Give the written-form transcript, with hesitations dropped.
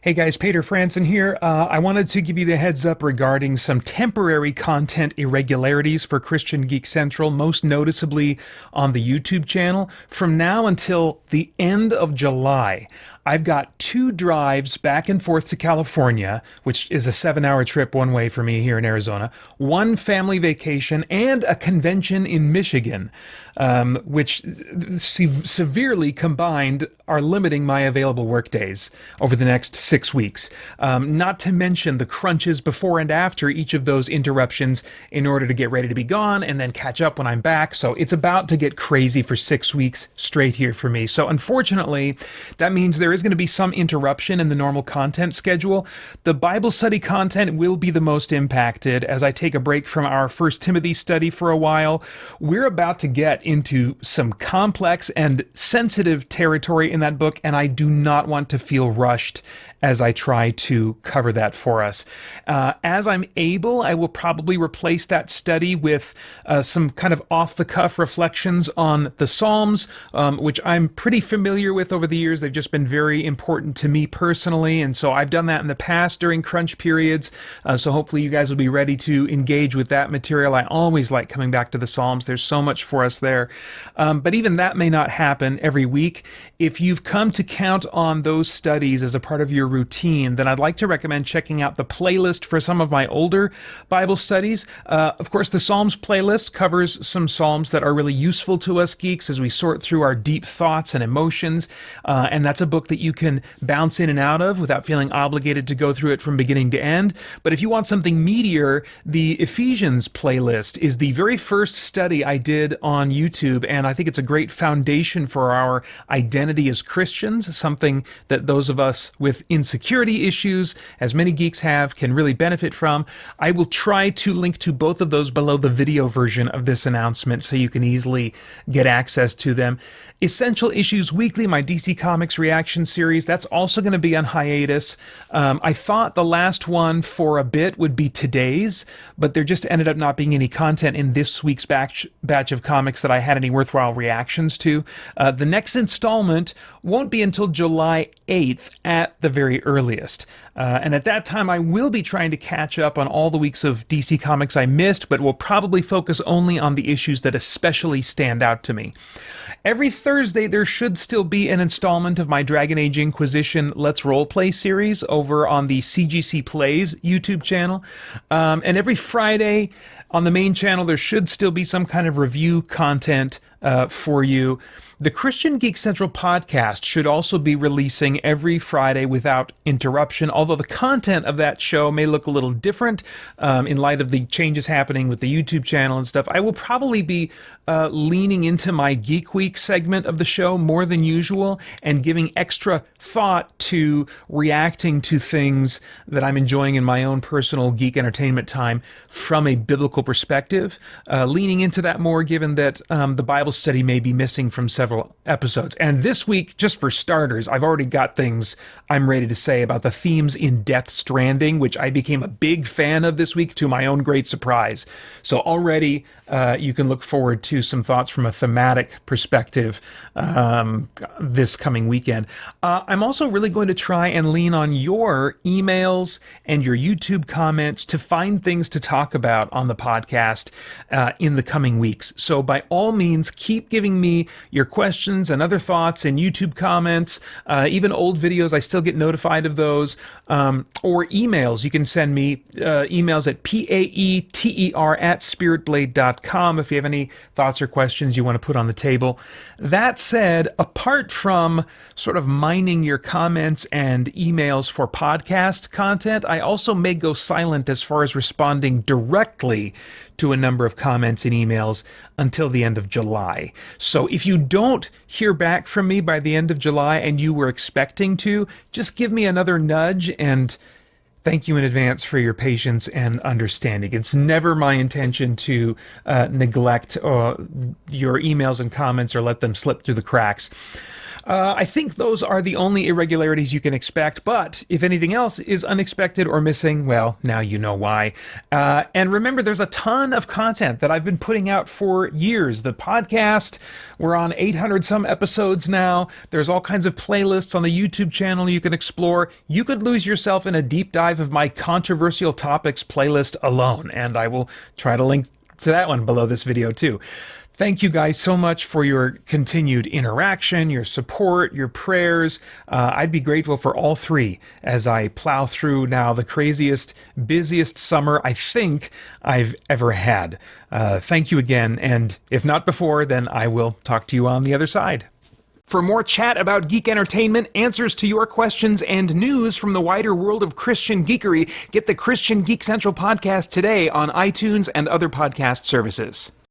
Hey guys, Peter Franson here. I wanted to give you the heads up regarding some temporary content irregularities for Christian Geek Central, most noticeably on the YouTube channel. From now until the end of July, I've got 2 drives back and forth to California, which is a 7-hour trip one way for me here in Arizona, 1 family vacation, and a convention in Michigan, which severely combined are limiting my available work days over the next 6 weeks. Not to mention the crunches before and after each of those interruptions in order to get ready to be gone and then catch up when I'm back. So it's about to get crazy for 6 weeks straight here for me. So unfortunately, that means there is going to be some interruption in the normal content schedule. The Bible study content will be the most impacted as I take a break from our First Timothy study for a while. We're about to get into some complex and sensitive territory in that book, and I do not want to feel rushed as I try to cover that for us. As I'm able, I will probably replace that study with some kind of off-the-cuff reflections on the Psalms, which I'm pretty familiar with over the years. They've just been very important to me personally, and so I've done that in the past during crunch periods, so hopefully you guys will be ready to engage with that material. I always like coming back to the Psalms. There's so much for us there. But even that may not happen every week. If you've come to count on those studies as a part of your routine, then I'd like to recommend checking out the playlist for some of my older Bible studies. Of course, the Psalms playlist covers some Psalms that are really useful to us geeks as we sort through our deep thoughts and emotions, and that's a book that you can bounce in and out of without feeling obligated to go through it from beginning to end. But if you want something meatier, the Ephesians playlist is the very first study I did on YouTube, and I think it's a great foundation for our identity as Christians, something that those of us with insecurity issues, as many geeks have, can really benefit from. I will try to link to both of those below the video version of this announcement so you can easily get access to them. Essential Issues Weekly, my DC Comics reaction series, that's also going to be on hiatus. I thought the last one for a bit would be today's, but there just ended up not being any content in this week's batch of comics that I had any worthwhile reactions to. The next installment won't be until July 8th at the very earliest. And at that time, I will be trying to catch up on all the weeks of DC Comics I missed, but will probably focus only on the issues that especially stand out to me. Every Thursday, there should still be an installment of my Dragon Age Inquisition Let's Roleplay series over on the CGC Plays YouTube channel. And every Friday on the main channel, there should still be some kind of review content for you. The Christian Geek Central podcast should also be releasing every Friday without interruption, although the content of that show may look a little different in light of the changes happening with the YouTube channel and stuff. I will probably be leaning into my Geek Week segment of the show more than usual and giving extra thought to reacting to things that I'm enjoying in my own personal geek entertainment time from a biblical perspective, leaning into that more given that the Bible study may be missing from several episodes. And this week, just for starters, I've already got things I'm ready to say about the themes in Death Stranding, which I became a big fan of this week to my own great surprise. So already you can look forward to some thoughts from a thematic perspective this coming weekend. I'm also really going to try and lean on your emails and your YouTube comments to find things to talk about on the podcast in the coming weeks. So by all means, keep giving me your questions and other thoughts and YouTube comments, even old videos. I still get notified of those, or emails. You can send me emails at paeter@spiritblade.com if you have any thoughts or questions you want to put on the table. That said, apart from sort of mining your comments and emails for podcast content, I also may go silent as far as responding directly to a number of comments and emails until the end of July. So if you don't hear back from me by the end of July and you were expecting to, just give me another nudge, and thank you in advance for your patience and understanding. It's never my intention to neglect your emails and comments or let them slip through the cracks. I think those are the only irregularities you can expect, but if anything else is unexpected or missing, well, now you know why. And remember, there's a ton of content that I've been putting out for years. The podcast, we're on 800 some episodes now. There's all kinds of playlists on the YouTube channel you can explore. You could lose yourself in a deep dive of my controversial topics playlist alone, and I will try to link to that one below this video too. Thank you guys so much for your continued interaction, your support, your prayers. I'd be grateful for all three as I plow through now the craziest, busiest summer I think I've ever had. Thank you again, and if not before, then I will talk to you on the other side. For more chat about geek entertainment, answers to your questions, and news from the wider world of Christian geekery, get the Christian Geek Central podcast today on iTunes and other podcast services.